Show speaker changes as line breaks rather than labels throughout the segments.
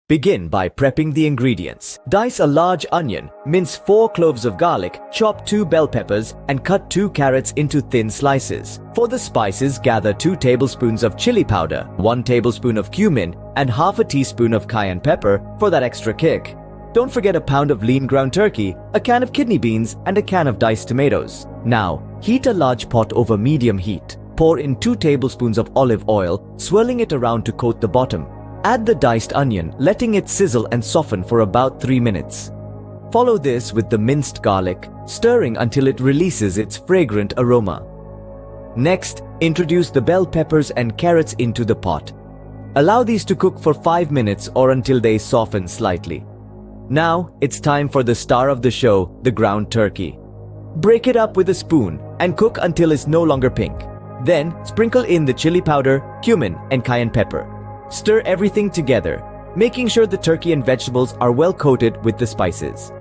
Begin by prepping the ingredients. Dice a large onion, mince 4 cloves of garlic, chop 2 bell peppers, and cut 2 carrots into thin slices. For the spices, gather 2 tablespoons of chili powder, 1 tablespoon of cumin, and half a teaspoon of cayenne pepper for that extra kick. Don't forget a pound of lean ground turkey, a can of kidney beans, and a can of diced tomatoes. Now, heat a large pot over medium heat. Pour in 2 tablespoons of olive oil, swirling it around to coat the bottom. Add the diced onion, letting it sizzle and soften for about 3 minutes. Follow this with the minced garlic, stirring until it releases its fragrant aroma. Next, introduce the bell peppers and carrots into the pot. Allow these to cook for 5 minutes or until they soften slightly. Now, it's time for the star of the show, the ground turkey. Break it up with a spoon and cook until it's no longer pink. Then, sprinkle in the chili powder, cumin, and cayenne pepper. Stir everything together, making sure the turkey and vegetables are well coated with the spices.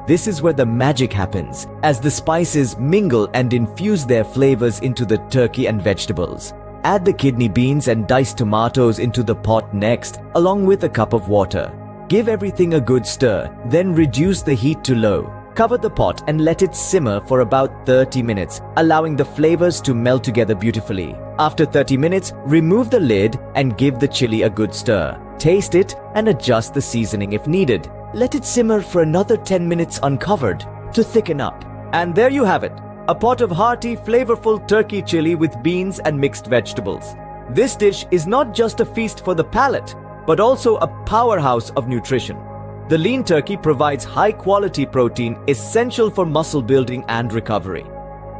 This is where the magic happens, as the spices mingle and infuse their flavors into the turkey and vegetables. Add the kidney beans and diced tomatoes into the pot next, along with a cup of water. Give everything a good stir, then reduce the heat to low. Cover the pot and let it simmer for about 30 minutes, allowing the flavors to melt together beautifully. After 30 minutes, remove the lid and give the chili a good stir. Taste it and adjust the seasoning if needed. Let it simmer for another 10 minutes uncovered to thicken up. And there you have it, a pot of hearty, flavorful turkey chili with beans and mixed vegetables. This dish is not just a feast for the palate, but also a powerhouse of nutrition. The lean turkey provides high-quality protein essential for muscle building and recovery.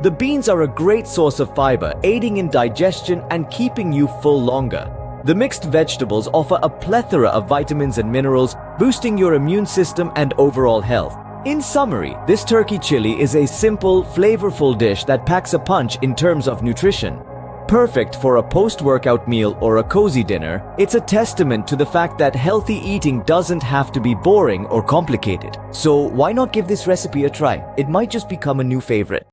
The beans are a great source of fiber, aiding in digestion and keeping you full longer. The mixed vegetables offer a plethora of vitamins and minerals, boosting your immune system and overall health. In summary, this turkey chili is a simple, flavorful dish that packs a punch in terms of nutrition. Perfect for a post-workout meal or a cozy dinner, it's a testament to the fact that healthy eating doesn't have to be boring or complicated. So why not give this recipe a try? It might just become a new favorite.